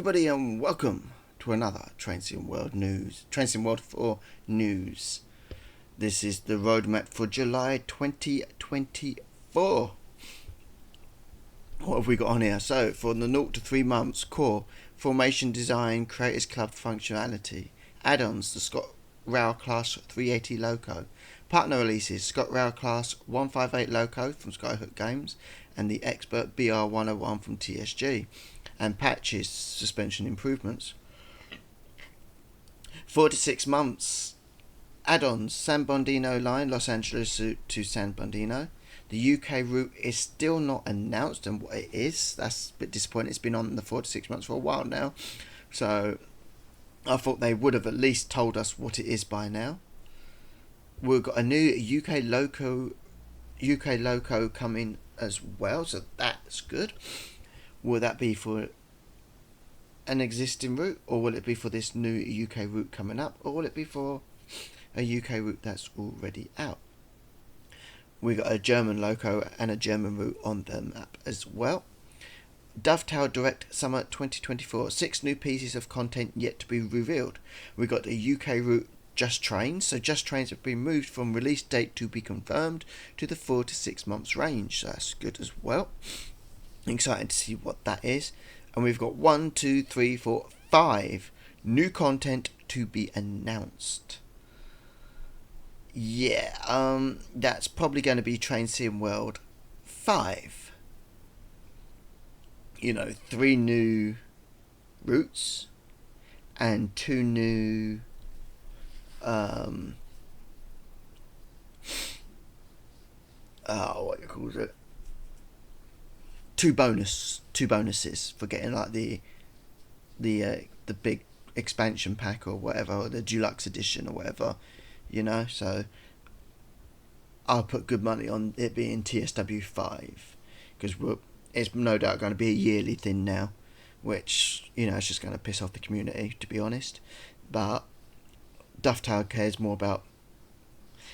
everybody, and welcome to another Train Sim World 4 news. This is the roadmap for July 2024. What have we got on here? So, for the 0 to 3 months, core, formation design, Creators Club functionality, add-ons, the Scott Rao Class 380 Loco, partner releases, Scott Rao Class 158 Loco from Skyhook Games, and the Expert BR101 from TSG, and patches, suspension improvements. 4 to 6 months, add-ons, San Bernardino line, Los Angeles to San Bernardino. The UK route is still not announced, and what it is, that's a bit disappointing. It's been on the 4 to 6 months for a while now, so I thought they would have at least told us what it is by now. We've got a new UK loco coming as well, so that's good. Will that be for an existing route, or will it be for this new UK route coming up, or will it be for a UK route that's already out? We got a German loco and a German route on the map as well. Dovetail Direct Summer 2024. 6 new pieces of content yet to be revealed. We got the UK route Just Trains. So Just Trains have been moved from release date to be confirmed to the 4 to 6 months range. So that's good as well. Excited to see what that is. And we've got 1, 2, 3, 4, 5 new content to be announced. Yeah, that's probably going to be Train Sim World 5. 3 new routes and 2 new what you call it? Two bonuses for getting like the big expansion pack or whatever, or the deluxe edition or whatever. So I'll put good money on it being TSW4 because it's no doubt going to be a yearly thing now, which it's just going to piss off the community, to be honest. But Dovetail cares more about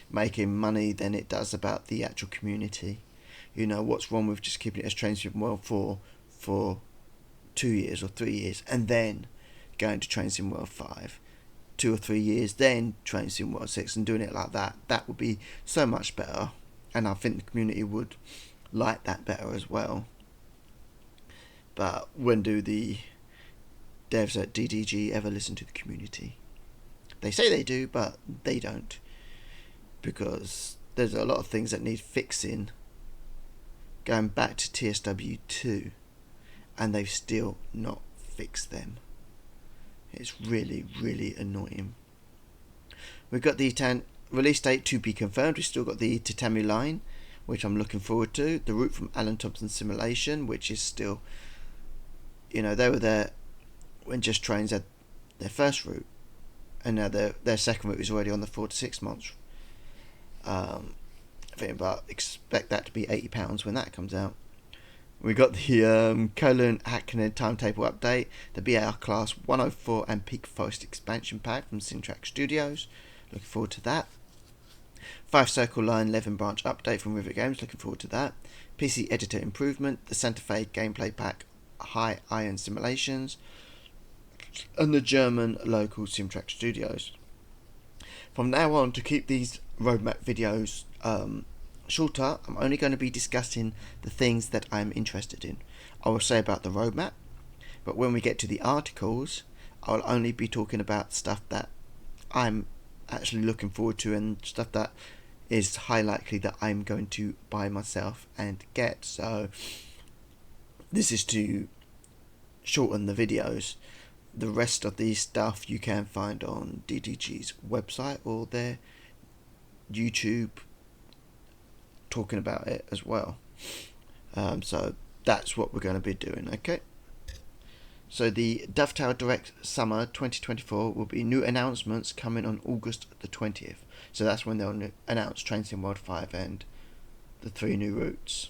making money than it does about the actual community. What's wrong with just keeping it as Train Sim World 4 for 2 years or 3 years and then going to Train Sim World 5? 2 or 3 years, then Train Sim World 6, and doing it like that. That would be so much better, and I think the community would like that better as well. But when do the devs at DDG ever listen to the community? They say they do, but they don't, because there's a lot of things that need fixing going back to TSW2, and they've still not fixed them. It's really, really annoying. We've got the release date to be confirmed. We've still got the Tatami line, which I'm looking forward to. The route from Alan Thompson Simulation, which is still, they were there when Just Trains had their first route, and now their second route is already on the 4 to 6 months. But expect that to be £80 when that comes out. We got the Colon Hackney timetable update, the BR Class 104 and Peak Forest expansion pack from Syntrax Studios. Looking forward to that. 5 Circle Line 11 branch update from River Games. Looking forward to that. PC editor improvement, the Santa Fe gameplay pack, High Iron Simulations, and the German local Syntrax Studios. From now on, to keep these roadmap videos shorter, I'm only going to be discussing the things that I'm interested in. I will say about the roadmap, but when we get to the articles, I'll only be talking about stuff that I'm actually looking forward to and stuff that is high likely that I'm going to buy myself and get. So this is to shorten the videos. The rest of the stuff you can find on DDG's website or their YouTube talking about it as well. So that's what we're going to be doing, okay? So the Dovetail Direct Summer 2024 will be new announcements coming on August the 20th. So that's when they'll announce Train Sim World 5 and the 3 new routes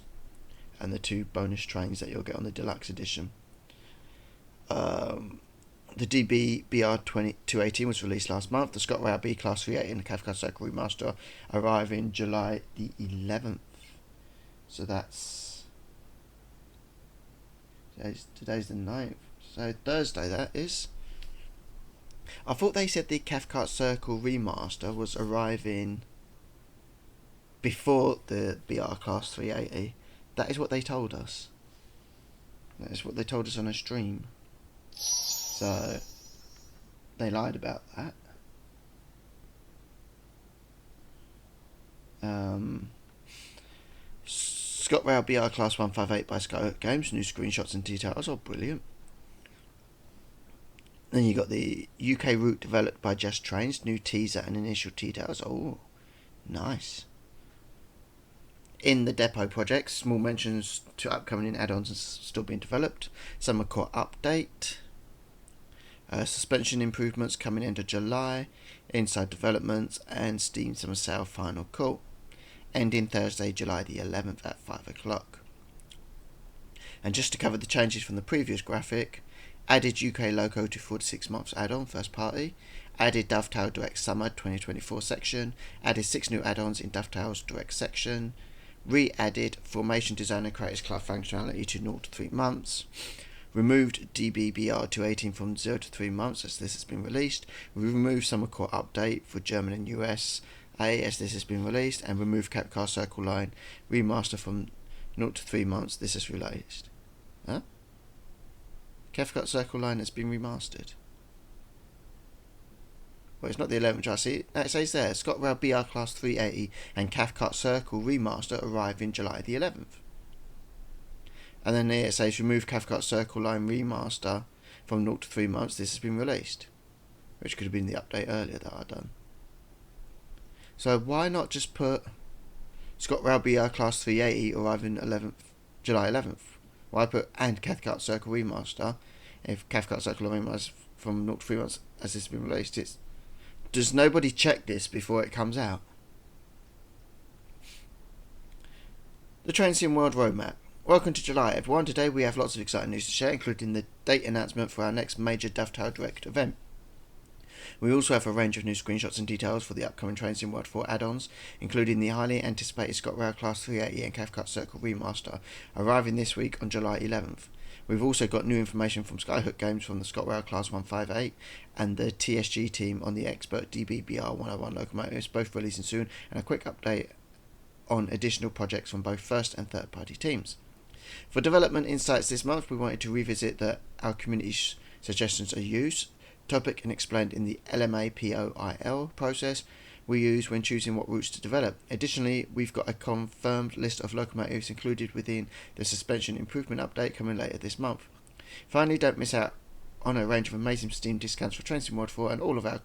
and the 2 bonus trains that you'll get on the deluxe edition. The DB BR218 was released last month. The Scott Rao B Class 380 and the Kafka Circle Remaster arrive in July the 11th. So that's... Today's the 9th. So Thursday that is. I thought they said the Cathcart Circle remaster was arriving before the BR Class 380. That is what they told us. That is what they told us on a stream. So they lied about that. Scott Rail BR Class 158 by Skyhook Games. New screenshots and details. Oh, brilliant. Then you got the UK route developed by Just Trains. New teaser and initial details. Oh, nice. In the depot projects, small mentions to upcoming add-ons are still being developed. Summer core update. Suspension improvements coming into July. Inside developments and Steam Summer Sale final call. Ending Thursday, July the 11th at 5 o'clock. And just to cover the changes from the previous graphic, added UK logo to 46 months add-on first party, added Dovetail Direct Summer 2024 section, added 6 new add-ons in Dovetail's Direct section, re-added Formation Designer Creators Club functionality to 0 to 3 months, removed DBBR 218 from 0 to 3 months as this has been released, removed Summer Core Update for German and US as this has been released, and removed Capcar Circle Line Remaster from 0 to 3 months this is released. Huh? Cathcart Circle Line has been remastered. Well, it's not the 11th, I see. It says there, Scott Rail BR Class 380 and Cathcart Circle Remaster arrive in July the 11th. And then here it says, remove Cathcart Circle Line Remaster from 0 to 3 months, this has been released. Which could have been the update earlier that I'd done. So why not just put Scott Rail BR Class 380 arriving July 11th? Why put and Cathcart Circle Remaster if Cathcart Circle Remaster from 0 to 3 months as this has been released? Does nobody check this before it comes out? The Train Sim World Roadmap. Welcome to July, everyone. Today we have lots of exciting news to share, including the date announcement for our next major Dovetail Direct event. We also have a range of new screenshots and details for the upcoming Train Sim World 4 add-ons, including the highly anticipated Scott Rail Class 380 and Cathcart Circle Remaster, arriving this week on July 11th. We've also got new information from Skyhook Games from the Scott Rail Class 158 and the TSG team on the Expert DBBR 101 locomotives, both releasing soon, and a quick update on additional projects from both first and third party teams. For development insights this month, we wanted to revisit our community's suggestions are used, topic and explained in the LMAPOIL process we use when choosing what routes to develop. Additionally, we've got a confirmed list of locomotives included within the suspension improvement update coming later this month. Finally, don't miss out on a range of amazing Steam discounts for Train Sim World 4 and all of our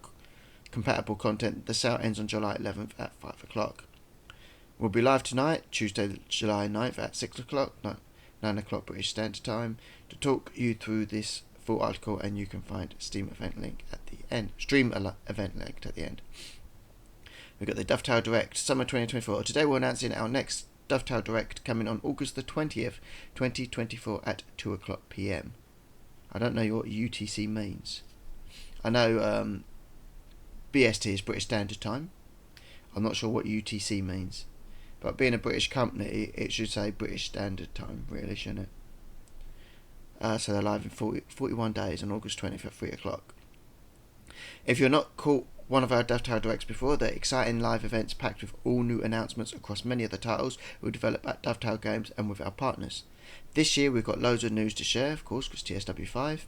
compatible content. The sale ends on July 11th at 5 o'clock. We'll be live tonight, Tuesday, July 9th at 6 o'clock, 9 o'clock British Standard Time, to talk you through this full article, and you can find Steam event link at the end. Stream event link at the end. We've got the Dovetail Direct Summer 2024. Today we're announcing our next Dovetail Direct coming on August the 20th, 2024 at 2 o'clock PM. I don't know what UTC means. I know BST is British Standard Time. I'm not sure what UTC means. But being a British company, it should say British Standard Time, really, shouldn't it? So they're live in 41 days on August 20th at 3 o'clock. If you're not caught one of our Dovetail Directs before, they're exciting live events packed with all new announcements across many of the titles we'll develop at Dovetail Games and with our partners. This year we've got loads of news to share, of course, because TSW4,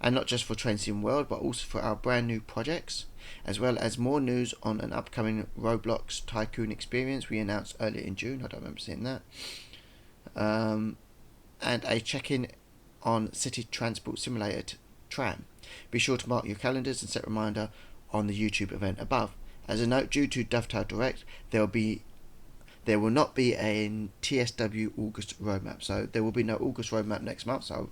and not just for Train Sim World, but also for our brand new projects, as well as more news on an upcoming Roblox Tycoon experience we announced earlier in June. I don't remember seeing that. And a check-in on City Transport Simulator Tram. Be sure to mark your calendars and set a reminder on the YouTube event above. As a note, due to Dovetail Direct, there will not be a TSW August roadmap, so there will be no August roadmap next month, so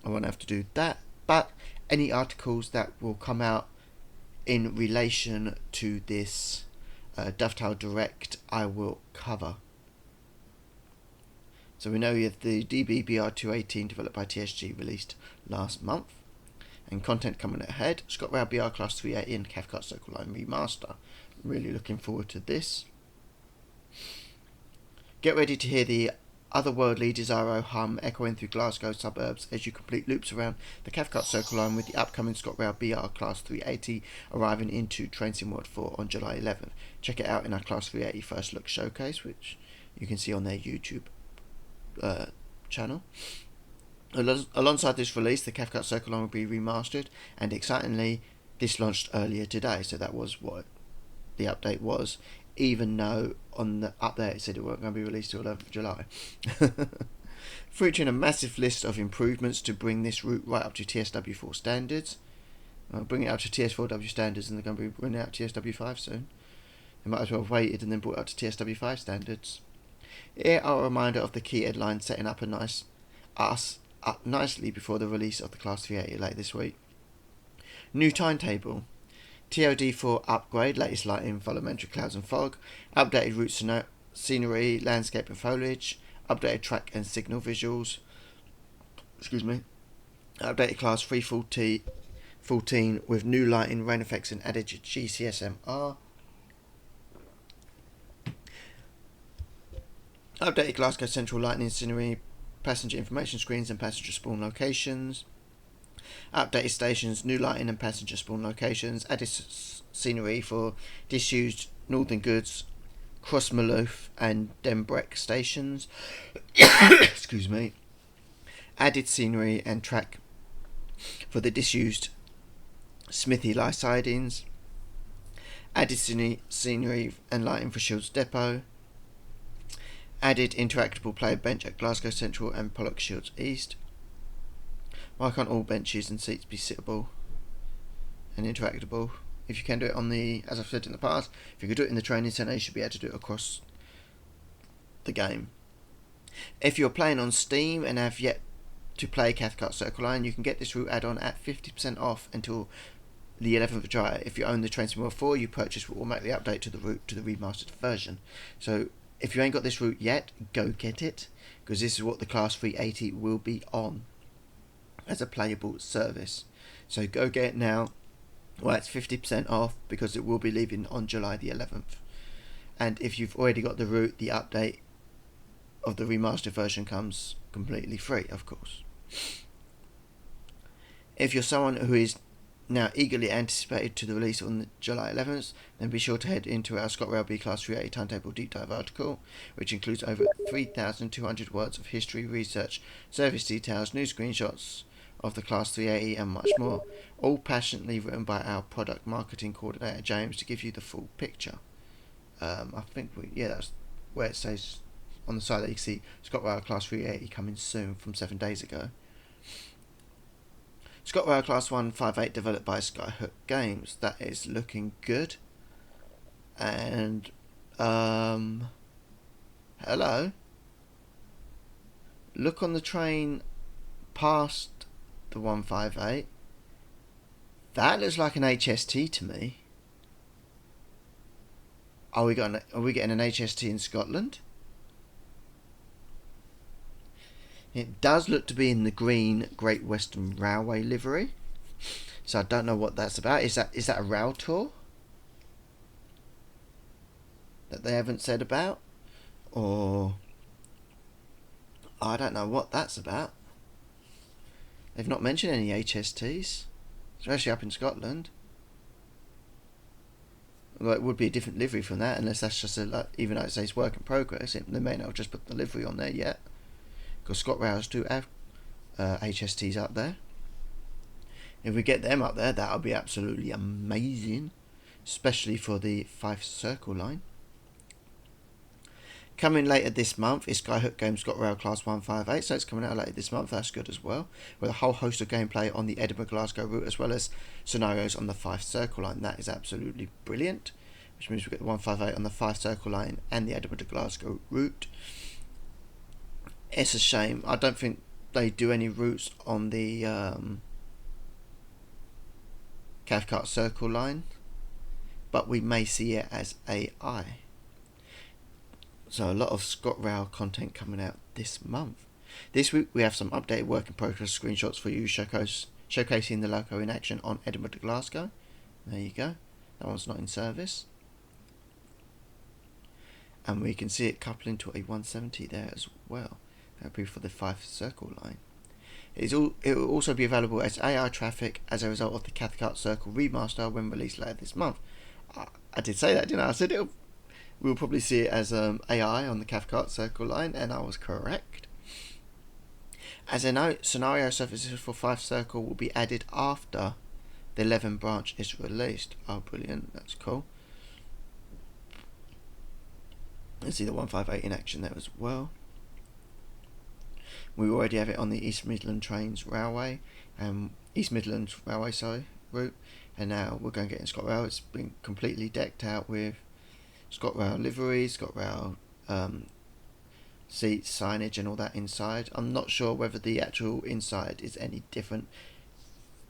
I won't have to do that. But any articles that will come out in relation to this Dovetail Direct, I will cover. So we know you have the DBBR218 developed by TSG released last month, and content coming ahead. Scott Rail BR Class 380 and Cathcart Circle Line Remaster. Really looking forward to this. Get ready to hear the otherworldly Desiro hum echoing through Glasgow suburbs as you complete loops around the Cathcart Circle Line with the upcoming ScotRail BR Class 380 arriving into Train Sim World 4 on July 11th. Check it out in our Class 380 First Look showcase, which you can see on their YouTube channel. Alongside this release, the Cathcart Circle Line will be remastered, and excitingly, this launched earlier today, so that was what the update was, even though on the up there it said it wasn't going to be released till 11th of July. Featuring a massive list of improvements to bring this route right up to TSW4 standards. Bring it up to TS4W standards, and they're going to be bringing out TSW5 soon. They might as well have waited and then brought it up to TSW5 standards. Here are a reminder of the key headlines setting up up nicely before the release of the Class 380 late this week. New timetable. TOD4 upgrade, latest lighting, volumetric clouds and fog, updated route scenery, landscape and foliage, updated track and signal visuals, updated class 314 with new lighting, rain effects and added GCSMR, updated Glasgow Central lighting, scenery, passenger information screens and passenger spawn locations, updated stations, new lighting and passenger spawn locations, added scenery for disused Northern Goods, Crossmaloof and Denbreck stations, added scenery and track for the disused Smithy Lie sidings, added scenery and lighting for Shields Depot, added interactable player bench at Glasgow Central and Pollock Shields East. Why can't all benches and seats be sittable and interactable? If you can do it on the, as I've said in the past, if you could do it in the training centre, you should be able to do it across the game. If you're playing on Steam and have yet to play Cathcart Circle Line, you can get this route add-on at 50% off until the 11th of July. If you own the Train Sim World 4, you purchase will automatically update to the route to the remastered version. So if you ain't got this route yet, go get it, because this is what the Class 380 will be on as a playable service. So go get it now. Well, it's 50% off because it will be leaving on July the 11th. And if you've already got the route, the update of the remastered version comes completely free, of course. If you're someone who is now eagerly anticipated to the release on July 11th, then be sure to head into our ScotRail B Class 380 timetable deep dive article, which includes over 3,200 words of history, research, service details, new screenshots of the Class 380 and much more, all passionately written by our product marketing coordinator James to give you the full picture. I think that's where it says on the side that you can see ScotRail Class 380 coming soon from 7 days ago. ScotRail Class 158 developed by Skyhook Games. That is looking good. And hello. Look on the train past the 158. That looks like an HST to me. Are we getting an HST in Scotland? It does look to be in the green Great Western Railway livery. So I don't know what that's about. Is that a rail tour that they haven't said about? Or I don't know what that's about. They've not mentioned any HSTs, especially up in Scotland. Well, it would be a different livery from that, unless that's just even though it says work in progress, they may not have just put the livery on there yet. Because ScotRails do have HSTs up there. If we get them up there, that would be absolutely amazing, especially for the Fife Circle line. Coming later this month is Skyhook Games ScotRail Class 158, so it's coming out later this month. That's good as well, with a whole host of gameplay on the Edinburgh-Glasgow route as well as scenarios on the Fife Circle line. That is absolutely brilliant, which means we get the 158 on the Fife Circle line and the Edinburgh-Glasgow route. It's a shame. I don't think they do any routes on the Cathcart Circle line, but we may see it as AI. So a lot of ScotRail content coming out this month. This week we have some updated work in progress screenshots for you showcasing the loco in action on Edinburgh to Glasgow. There you go. That one's not in service. And we can see it coupling to a 170 there as well. That'll be for the 5 Circle line. It will also be available as AI traffic as a result of the Cathcart Circle remaster when released later this month. I did say that, didn't I? I said we'll probably see it as AI on the Cathcart Circle line, and I was correct. As a note, scenario surfaces for 5 Circle will be added after the 11 branch is released. Oh, brilliant. That's cool. Let's see the 158 in action there as well. We already have it on the East Midland Railway, route, and now we're going to get in ScotRail. It's been completely decked out with ScotRail liveries, ScotRail seats, signage, and all that inside. I'm not sure whether the actual inside is any different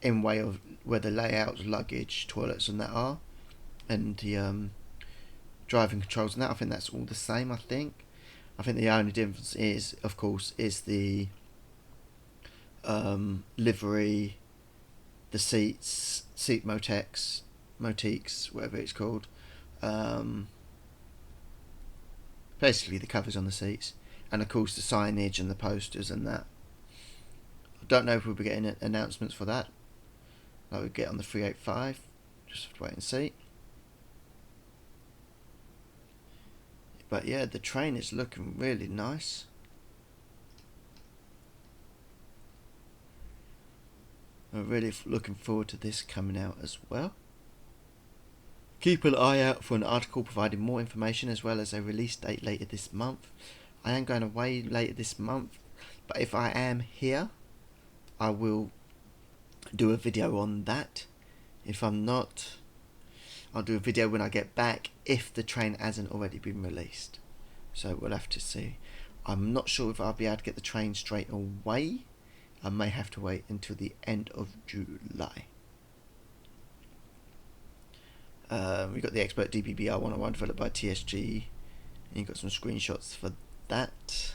in way of where the layouts, luggage, toilets, and that are, and the driving controls and that. I think that's all the same. I think the only difference is, of course, is the livery, the seats, seat motiques, whatever it's called. Basically the covers on the seats, and of course the signage and the posters and that. I don't know if we'll be getting announcements for that like we get on the 385. Just have to wait and see. But yeah, the train is looking really nice. I'm really looking forward to this coming out as well. Keep an eye out for an article providing more information as well as a release date later this month. I am going away later this month, but if I am here, I will do a video on that. If I'm not, I'll do a video when I get back if the train hasn't already been released. So we'll have to see. I'm not sure if I'll be able to get the train straight away. I may have to wait until the end of July. We've got the Expert DBBR 101 developed by TSG. And you've got some screenshots for that.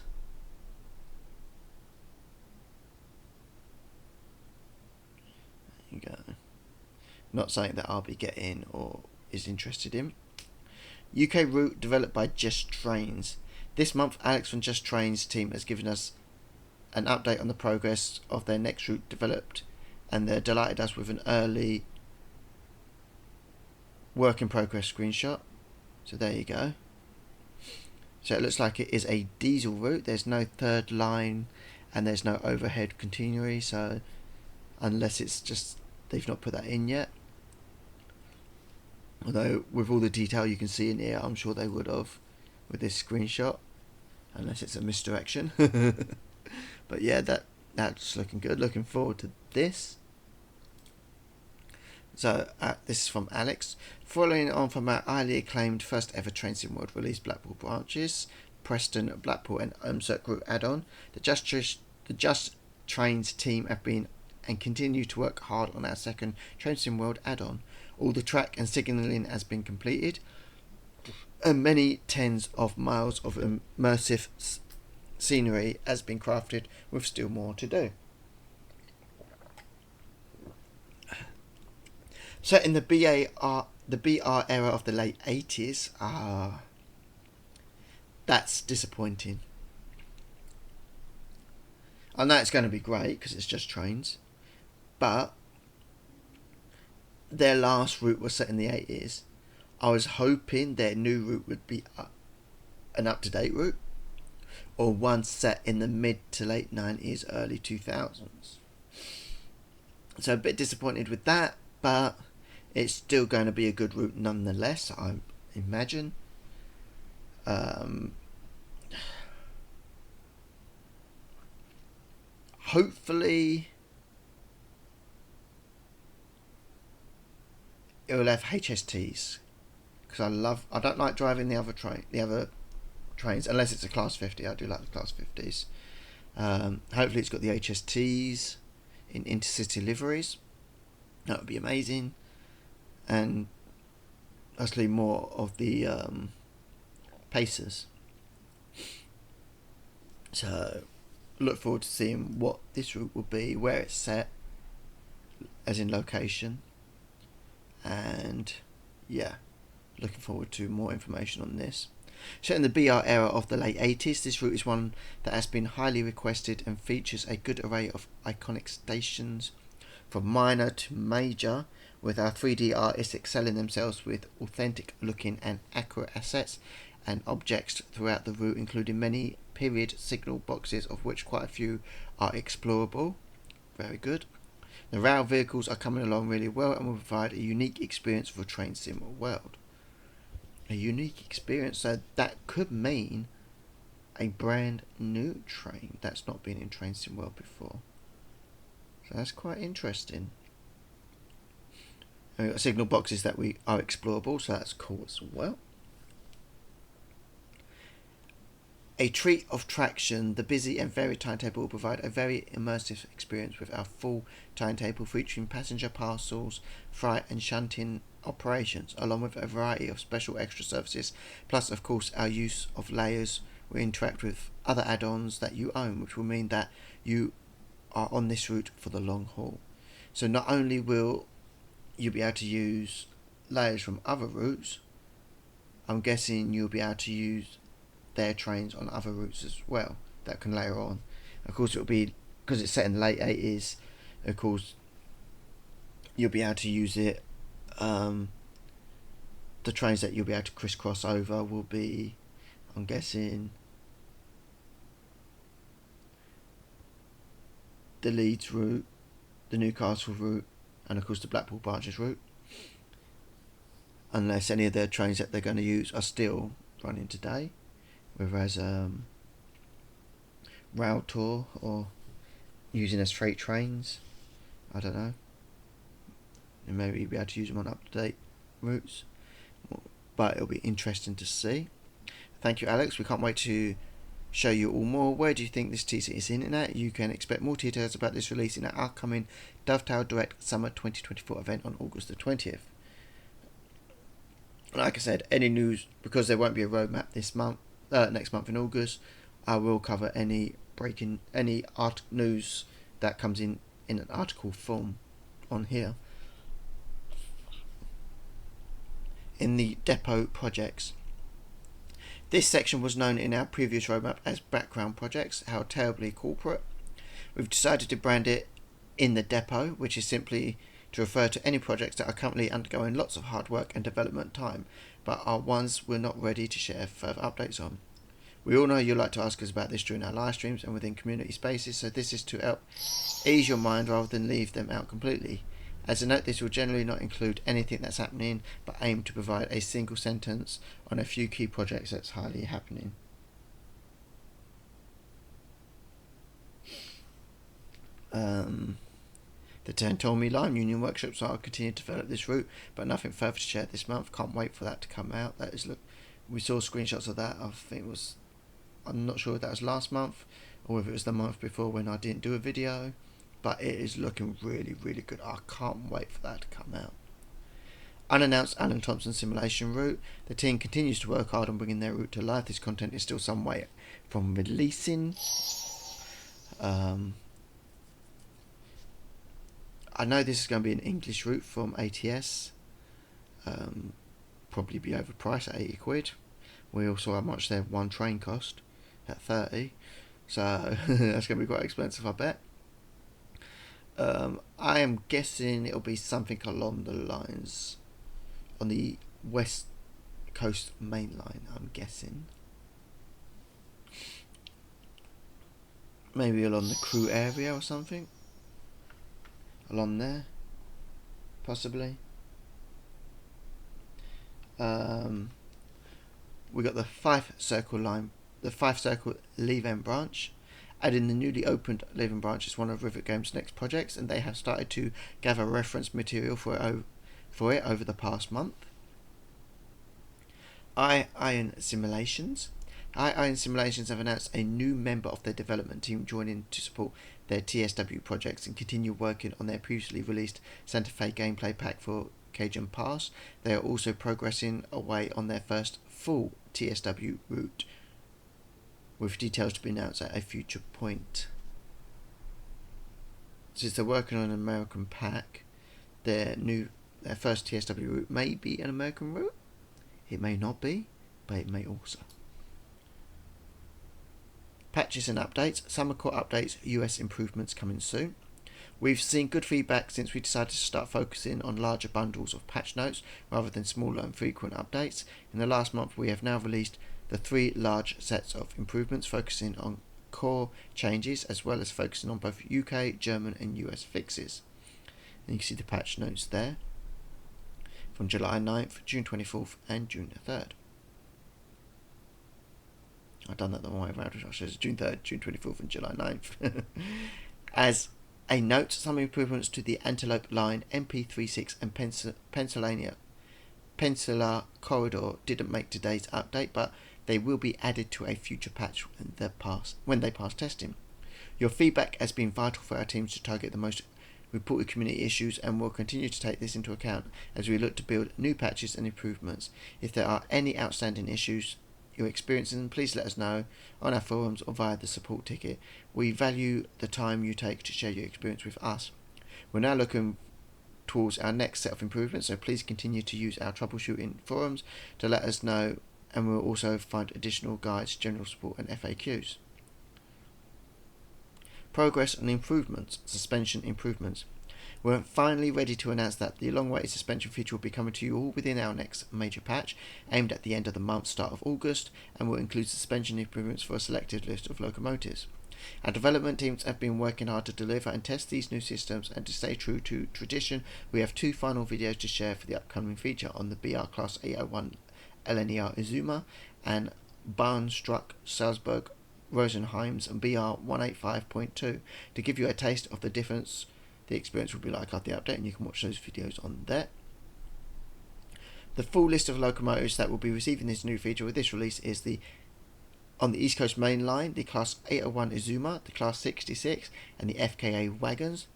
There you go. Not something that I'll be getting or is interested in. UK route developed by Just Trains. This month, Alex from Just Trains team has given us an update on the progress of their next route developed, and they're delighted us with an early work in progress screenshot. So there you go. So it looks like it is a diesel route. There's no third line and there's no overhead continuity, so unless it's just they've not put that in yet. Although with all the detail you can see in here, I'm sure they would have with this screenshot, unless it's a misdirection. But yeah, that's looking good. Looking forward to this. So this is from Alex. Following on from our highly acclaimed first ever Train Sim World release, Blackpool branches, Preston, Blackpool and Cirque Route add-on, the Just Trains team have been and continue to work hard on our second Train Sim World add-on. All the track and signalling has been completed, and many tens of miles of immersive scenery has been crafted, with still more to do. Set in the BR era of the late 80s, that's disappointing. I know it's going to be great because it's Just Trains, but their last route was set in the 80s. I was hoping their new route would be an up-to-date route, or one set in the mid to late 90s, early 2000s. So a bit disappointed with that, but it's still going to be a good route nonetheless, I imagine. Hopefully it will have HSTs, because I don't like driving the other trains unless it's a class 50. I do like the class 50s. Hopefully it's got the HSTs in intercity liveries. That would be amazing. And actually more of the Pacers. So look forward to seeing what this route will be, where it's set, as in location, and yeah, looking forward to more information on this. Set in the BR era of the late 80s, this route is one that has been highly requested and features a good array of iconic stations, from minor to major, with our 3D artists excelling themselves with authentic looking and accurate assets and objects throughout the route, including many period signal boxes, of which quite a few are explorable. Very good. The rail vehicles are coming along really well and will provide a unique experience for a train sim world. A unique experience, so that could mean a brand new train that's not been in Train Sim World before. So that's quite interesting. And we've got signal boxes that we are explorable, so that's cool as well. A treat of traction, the busy and varied timetable will provide a very immersive experience with our full timetable featuring passenger parcels, freight and shunting operations, along with a variety of special extra services, plus of course our use of layers will interact with other add-ons that you own, which will mean that you are on this route for the long haul. So not only will you be able to use layers from other routes, I'm guessing you'll be able to use their trains on other routes as well that can layer on. Of course, it'll be, because it's set in the late 80s, of course you'll be able to use it. The trains that you'll be able to crisscross over will be, I'm guessing, the Leeds route, the Newcastle route, and of course the Blackpool branches route, unless any of their trains that they're going to use are still running today, whereas Rail Tour or using as freight trains, I don't know, and maybe you'll be able to use them on up-to-date routes, but it'll be interesting to see. Thank you, Alex. We can't wait to show you all more. Where do you think this TC is hinting at? You can expect more details about this release in our upcoming Dovetail Direct Summer 2024 event on August the 20th. Like I said, any news, because there won't be a roadmap this month, next month in August, I will cover any news that comes in an article form on here. In the depot projects, this section was known in our previous roadmap as background projects. How terribly corporate. We've decided to brand it in the depot, which is simply to refer to any projects that are currently undergoing lots of hard work and development time, but are ones we're not ready to share further updates on. We all know you like to ask us about this during our live streams and within community spaces, so this is to help ease your mind rather than leave them out completely. As a note, this will generally not include anything that's happening, but aim to provide a single sentence on a few key projects that's highly happening. The Tentomi Line Union Workshops are continuing to develop this route, but nothing further to share this month. Can't wait for that to come out. That is, look, we saw screenshots of that. I think it was, I'm not sure if that was last month or if it was the month before when I didn't do a video, but it is looking really, really good. I can't wait for that to come out. Unannounced Alan Thompson simulation route. The team continues to work hard on bringing their route to life. This content is still some way from releasing. I know this is going to be an English route from ATS. Probably be overpriced at 80 quid. We all saw how much their one train cost at 30. So that's going to be quite expensive, I bet. I am guessing it'll be something along the lines on the West Coast main line, I'm guessing. Maybe along the Crewe area or something. Along there, possibly. We got the 5 circle line, the 5 circle Leven branch. Adding the newly opened Leven branch is one of Rivet Games' next projects, and they have started to gather reference material for it over the past month. Iron Simulations. Iron Simulations have announced a new member of their development team joining to support their TSW projects and continue working on their previously released Santa Fe gameplay pack for Cajun Pass. They are also progressing away on their first full TSW route, with details to be announced at a future point. Since they're working on an American pack, their first TSW route may be an American route. It may not be, but it may also. Patches and updates. Summer core updates, US improvements coming soon. We've seen good feedback since we decided to start focusing on larger bundles of patch notes rather than smaller and frequent updates. In the last month, we have now released the 3 large sets of improvements focusing on core changes as well as focusing on both UK, German and US fixes. And you can see the patch notes there from July 9th, June 24th and June 3rd. I've done that the wrong way around, which says June 3rd, June 24th and July 9th. As a note, some improvements to the Antelope line MP36 and Peninsular Corridor didn't make today's update, but they will be added to a future patch when they pass testing. Your feedback has been vital for our teams to target the most reported community issues, and we'll continue to take this into account as we look to build new patches and improvements. If there are any outstanding issues you're experiencing, please let us know on our forums or via the support ticket. We value the time you take to share your experience with us. We're now looking towards our next set of improvements, so please continue to use our troubleshooting forums to let us know, and we'll also find additional guides, general support and FAQs. Progress on improvements, suspension improvements. We're finally ready to announce that the long-awaited suspension feature will be coming to you all within our next major patch, aimed at the end of the month, start of August, and will include suspension improvements for a selected list of locomotives. Our development teams have been working hard to deliver and test these new systems, and to stay true to tradition, we have 2 final videos to share for the upcoming feature on the BR Class 801 LNER Izuma and Bahnstruck Salzburg Rosenheim's BR 185.2 to give you a taste of the difference the experience will be like after the update, and you can watch those videos on there. The full list of locomotives that will be receiving this new feature with this release is on the East Coast Main Line, the Class 801 Izuma, the Class 66 and the FKA wagons.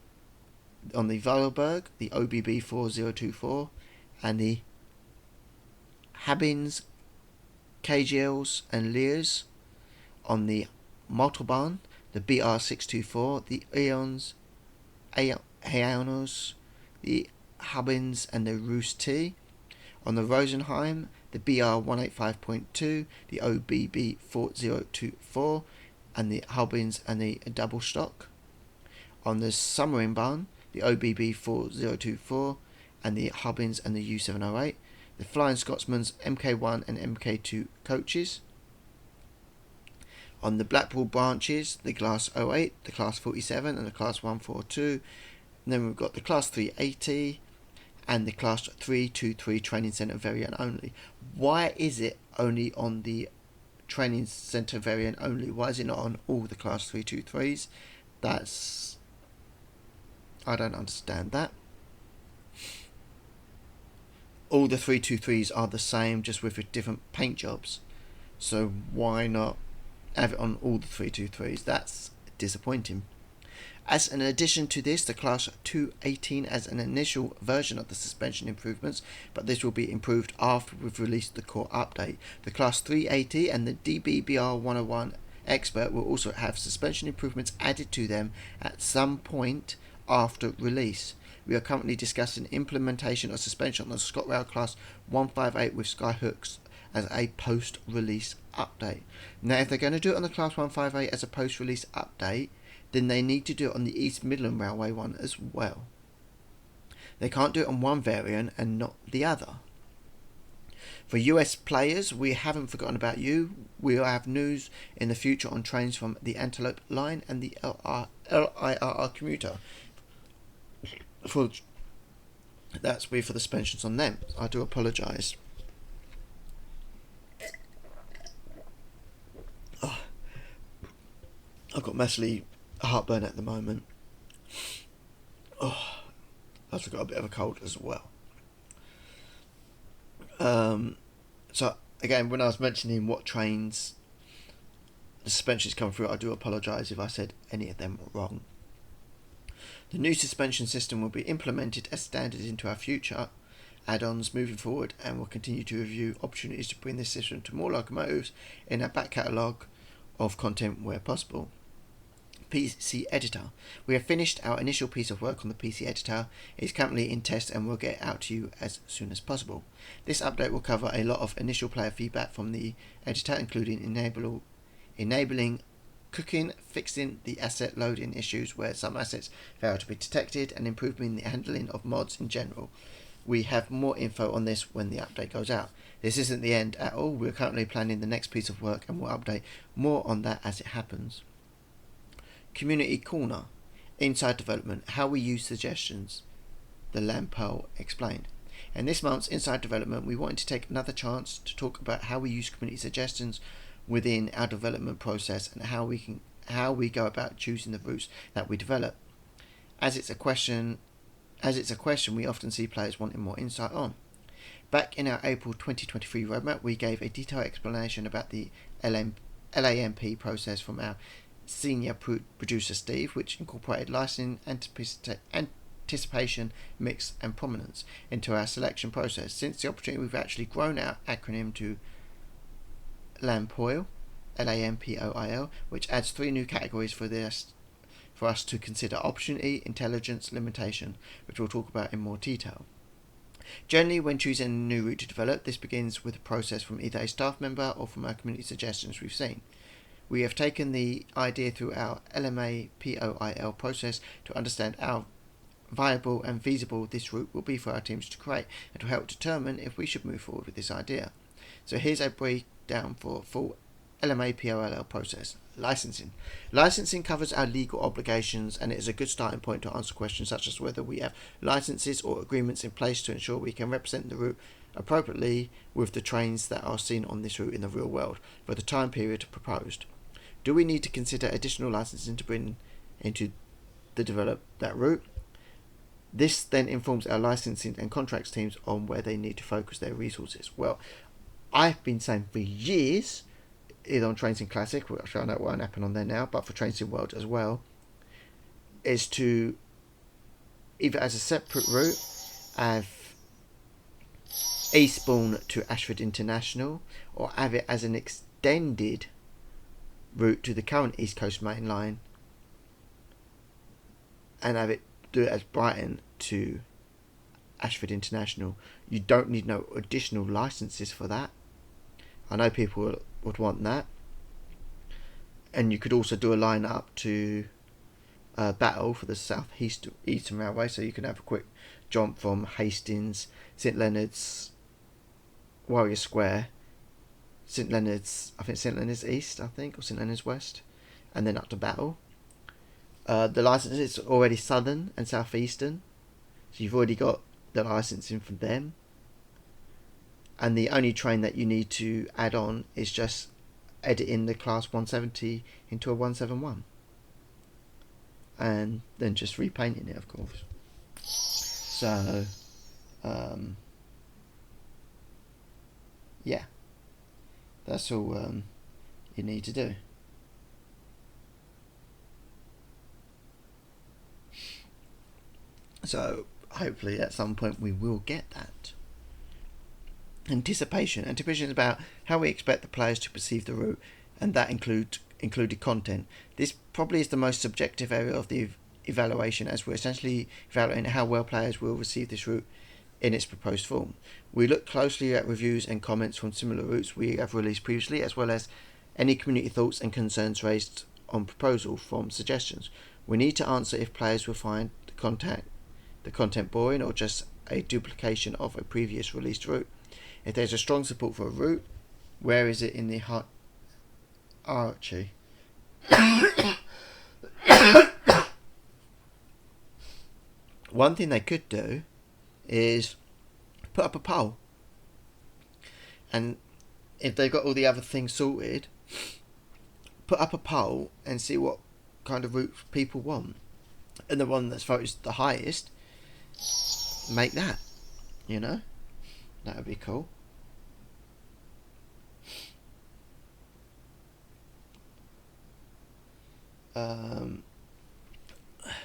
On the Weilberg, the OBB 4024 and the Habins, KGLs and Lears. On the Motorbahn, the BR 624, the Aeonos, the Habins and the Roost T. On the Rosenheim, the BR 185.2, the OBB 4024 and the Habins and the Double Stock. On the Summerinbahn, the OBB 4024 and the Habins and the U708, the Flying Scotsman's MK1 and MK2 coaches. On the Blackpool branches, the Class 08, the Class 47 and the Class 142. And then we've got the Class 380 and the Class 323 Training Centre variant only. Why is it only on the Training Centre variant only? Why is it not on all the Class 323s? I don't understand that. All the 323s are the same, just with different paint jobs. So why not have it on all the 323s? That's disappointing. As an addition to this, the Class 218 as an initial version of the suspension improvements, but this will be improved after we've released the core update. The Class 380 and the DBBR 101 Expert will also have suspension improvements added to them at some point after release. We are currently discussing implementation of suspension on the ScotRail Class 158 with Skyhooks as a post-release update. Now, if they're going to do it on the Class 158 as a post-release update, then they need to do it on the East Midland Railway one as well. They can't do it on one variant and not the other. For US players, we haven't forgotten about you. We'll have news in the future on trains from the Antelope line and the LIRR commuter. That's for the suspensions on them. I do apologise. I've got massively heartburn at the moment. I've also got a bit of a cold as well. So again, when I was mentioning what trains the suspensions come through, I do apologise if I said any of them wrong. The new suspension system will be implemented as standard into our future add-ons moving forward, and we'll continue to review opportunities to bring this system to more locomotives in our back catalogue of content where possible. PC Editor. We have finished our initial piece of work on the PC Editor. It is currently in test and will get out to you as soon as possible. This update will cover a lot of initial player feedback from the editor, including enabling cooking, fixing the asset loading issues where some assets fail to be detected, and improving the handling of mods in general. We have more info on this when the update goes out. This isn't the end at all. We're currently planning the next piece of work and we'll update more on that as it happens. Community Corner. Inside Development. How we use suggestions. The Lampel explained. In this month's Inside Development, we wanted to take another chance to talk about how we use community suggestions within our development process and how we go about choosing the routes that we develop. As it's a question we often see players wanting more insight on. Back in our April 2023 roadmap, we gave a detailed explanation about the LAMP process from our senior producer Steve, which incorporated licensing, anticipation, mix and prominence into our selection process. Since the opportunity, we've actually grown our acronym to LAMPOIL, LAMPOIL, which adds 3 new categories for us to consider: opportunity, intelligence, limitation, which we'll talk about in more detail. Generally, when choosing a new route to develop, this begins with a process from either a staff member or from our community suggestions we've seen. We have taken the idea through our LMAPOIL process to understand how viable and feasible this route will be for our teams to create and to help determine if we should move forward with this idea. So here's a breakdown for full LMAPOIL process. Licensing. Licensing covers our legal obligations and it is a good starting point to answer questions such as whether we have licenses or agreements in place to ensure we can represent the route appropriately with the trains that are seen on this route in the real world for the time period proposed. Do we need to consider additional licensing to bring into the develop that route? This then informs our licensing and contracts teams on where they need to focus their resources. Well, I've been saying for years, either on Trains in Classic, which I know it won't happen on there now, but for Trains in World as well, is to either as a separate route have Eastbourne to Ashford International, or have it as an extended route to the current East Coast Main Line, and have it do it as Brighton to Ashford International. You don't need no additional licenses for that. I know people would want that. And you could also do a line up to Battle for the South Eastern Railway, so you can have a quick jump from Hastings, St Leonard's, Warrior Square, St Leonard's East, or St Leonard's West, and then up to Battle. The license is already Southern and South Eastern, so you've already got the licensing from them. And the only train that you need to add on is just editing the class 170 into a 171. And then just repainting it, of course. So, yeah. That's all you need to do. So, hopefully at some point we will get that. Anticipation. Anticipation is about how we expect the players to perceive the route, and that included content. This probably is the most subjective area of the evaluation, as we're essentially evaluating how well players will receive this route in its proposed form. We look closely at reviews and comments from similar routes we have released previously, as well as any community thoughts and concerns raised on proposal from suggestions. We need to answer if players will find the content boring or just a duplication of a previous released route. If there's a strong support for a route, where is it in the hierarchy? One thing they could do is put up a poll, and if they've got all the other things sorted, put up a poll and see what kind of route people want, and the one that's voted the highest, make that. That would be cool.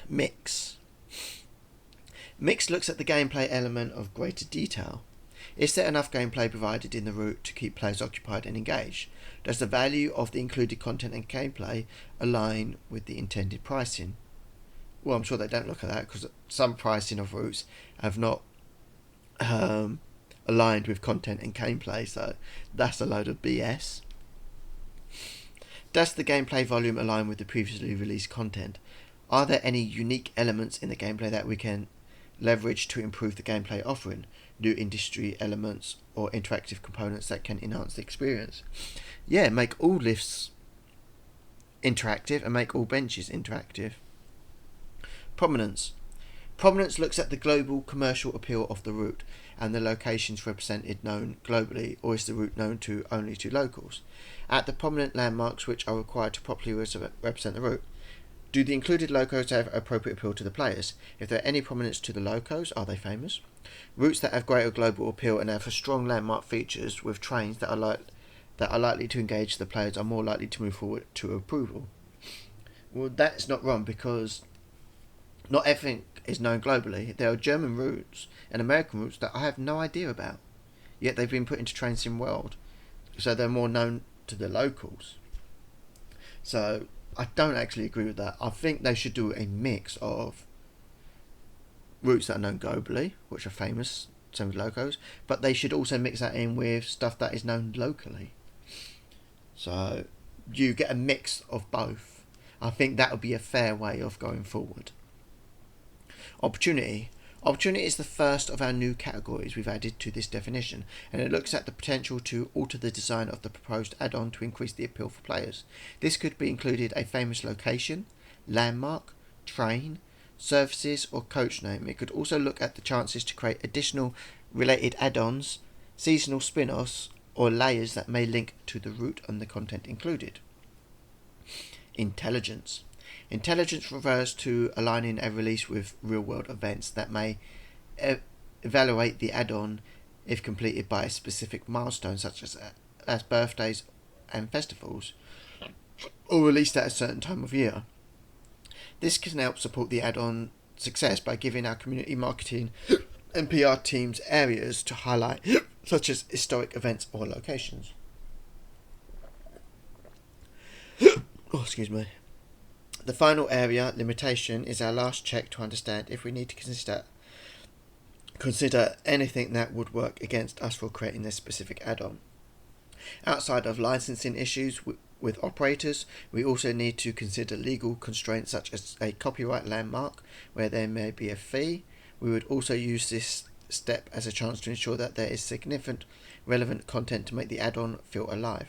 Mix. Mix looks at the gameplay element of greater detail. Is there enough gameplay provided in the route to keep players occupied and engaged? Does the value of the included content and gameplay align with the intended pricing? Well, I'm sure they don't look at that, because some pricing of routes have not aligned with content and gameplay, so that's a load of BS. Does the gameplay volume align with the previously released content? Are there any unique elements in the gameplay that we can leverage to improve the gameplay offering? New industry elements or interactive components that can enhance the experience? Yeah, make all lifts interactive and make all benches interactive. Prominence. Prominence looks at the global commercial appeal of the route and the locations represented known globally, or is the route known to only to locals? At the prominent landmarks which are required to properly represent the route. Do the included locos have appropriate appeal to the players? If there are any prominence to the locos, are they famous? Routes that have greater global appeal and have strong landmark features with trains that are likely to engage the players are more likely to move forward to approval. Well, that's not wrong, because not everything is known globally. There are German routes and American routes that I have no idea about, yet they've been put into Train Sim World, so they're more known to the locals. So I don't actually agree with that. I think they should do a mix of routes that are known globally, which are famous, same with locals, but they should also mix that in with stuff that is known locally. So you get a mix of both. I think that would be a fair way of going forward. Opportunity. Opportunity is the first of our new categories we've added to this definition, and it looks at the potential to alter the design of the proposed add-on to increase the appeal for players. This could be included a famous location, landmark, train, services or coach name. It could also look at the chances to create additional related add-ons, seasonal spin-offs, or layers that may link to the route and the content included. Intelligence. Intelligence refers to aligning a release with real-world events that may evaluate the add-on if completed by a specific milestone, such as birthdays and festivals, or released at a certain time of year. This can help support the add-on success by giving our community marketing and PR teams areas to highlight, such as historic events or locations. Oh, excuse me. The final area, limitation, is our last check to understand if we need to consider anything that would work against us for creating this specific add-on. Outside of licensing issues with operators, we also need to consider legal constraints such as a copyright landmark, where there may be a fee. We would also use this step as a chance to ensure that there is significant relevant content to make the add-on feel alive.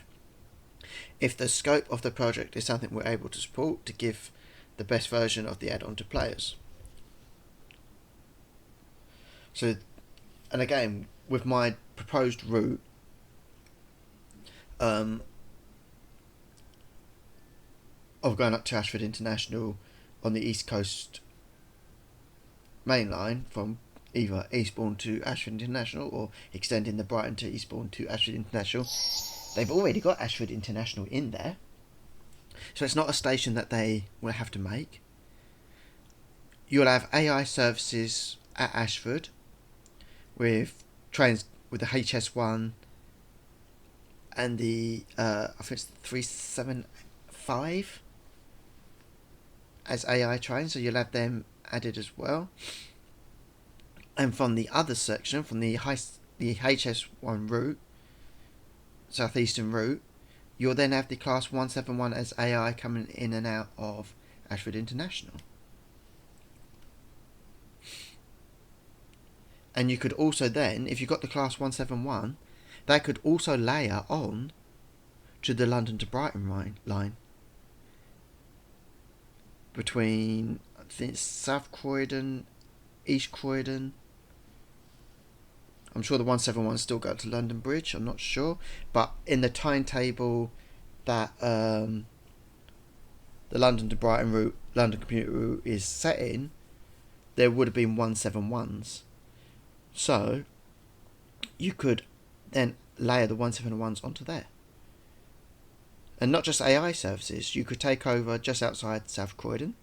If the scope of the project is something we're able to support, to give the best version of the add-on to players. So, and again, with my proposed route, of going up to Ashford International on the East Coast main line from either Eastbourne to Ashford International, or extending the Brighton to Eastbourne to Ashford International. They've already got Ashford International in there, so it's not a station that they will have to make. You'll have AI services at Ashford with trains with the HS1 and the I think it's 375 as AI trains, so you'll have them added as well. And from the other section, from the HS1 route, southeastern route, you'll then have the class 171 as AI coming in and out of Ashford International. And you could also then, if you've got the class 171, that could also layer on to the London to Brighton line between, I think it's South Croydon, East Croydon. I'm sure the 171 still go to London Bridge, I'm not sure. But in the timetable that the London to Brighton route, London commuter route is set in, there would have been 171s. So you could then layer the 171s onto there. And not just AI services, you could take over just outside South Croydon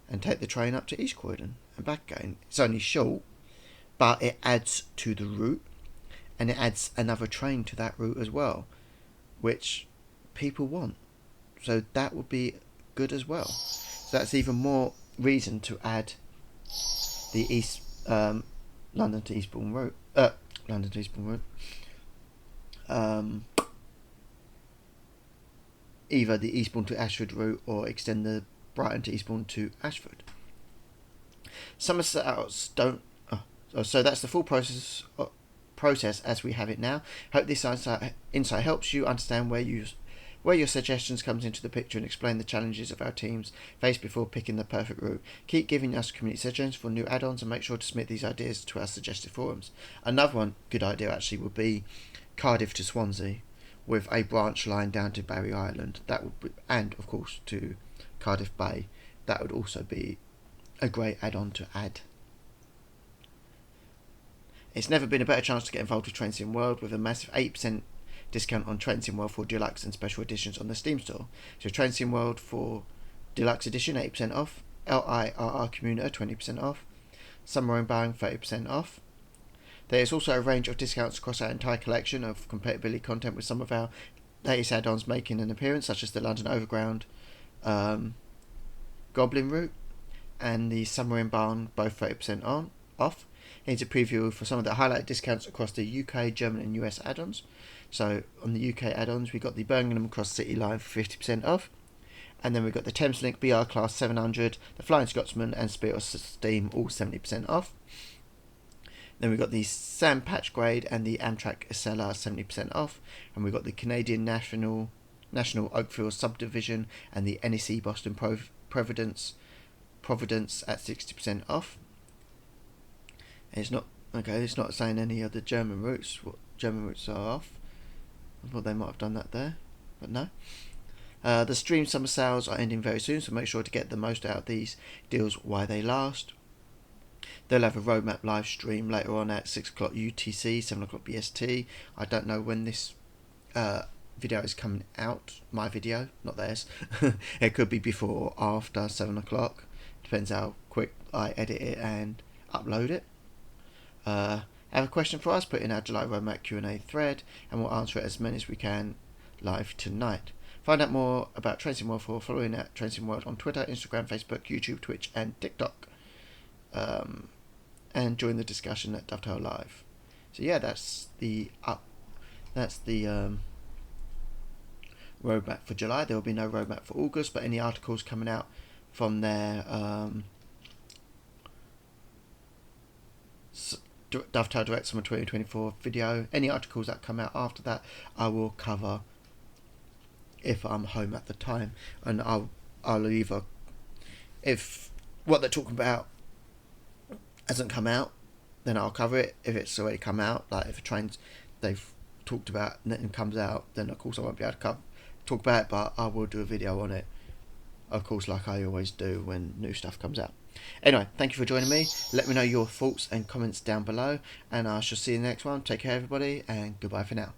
and take the train up to East Croydon and back again. It's only short, but it adds to the route, and it adds another train to that route as well, which people want. So that would be good as well. So that's even more reason to add the London to Eastbourne route. either the Eastbourne to Ashford route or extend the Brighton to Eastbourne to Ashford. Somerset's don't. So that's the full process as we have it now. Hope this insight helps you understand where your suggestions comes into the picture and explain the challenges of our teams face before picking the perfect route. Keep giving us community suggestions for new add-ons and make sure to submit these ideas to our suggested forums. Another one good idea actually would be Cardiff to Swansea with a branch line down to Barry Island. That would be, and of course to Cardiff Bay. That would also be a great add-on to add. It's never been a better chance to get involved with Train Sim World with a massive 8% discount on Train Sim World for Deluxe and Special Editions on the Steam store. So Train Sim World for Deluxe Edition 8% off, LIRR Commuter 20% off, Submarine Bound 30% off. There is also a range of discounts across our entire collection of compatibility content with some of our latest add-ons making an appearance, such as the London Overground Goblin Route and the Submarine Barn, both 30% off. Here's a preview for some of the highlighted discounts across the UK, German and US add-ons. So on the UK add-ons, we got the Birmingham Cross City line for 50% off. And then we've got the Thameslink BR Class 700, the Flying Scotsman and Spirit of Steam, all 70% off. Then we've got the Sam Patch Grade and the Amtrak SLR 70% off. And we've got the Canadian National Oakfield Subdivision and the NEC Boston Providence at 60% off. It's not saying any other German routes. What German routes are off? I thought they might have done that there, but no. The stream summer sales are ending very soon, so make sure to get the most out of these deals while they last. They'll have a roadmap live stream later on at 6 o'clock UTC, 7 o'clock BST. I don't know when this video is coming out. My video, not theirs. It could be before or after 7 o'clock. Depends how quick I edit it and upload it. Have a question for us, put in our July Roadmap Q&A thread and we'll answer it as many as we can live tonight. Find out more about Train Sim World 4 following at Train Sim World on Twitter, Instagram, Facebook, YouTube, Twitch and TikTok. And join the discussion at Dovetail Live. So yeah, that's the roadmap for July. There will be no roadmap for August, but any articles coming out from their Dovetail Direct Summer 2024 video, any articles that come out after that, I will cover if I'm home at the time, and I'll either, if what they're talking about hasn't come out, then I'll cover it. If it's already come out, like if a train they've talked about and then comes out, then of course I won't be able to talk about it, but I will do a video on it, of course, like I always do when new stuff comes out. Anyway, thank you for joining me. Let me know your thoughts and comments down below, and I shall see you in the next one. Take care everybody, and goodbye for now.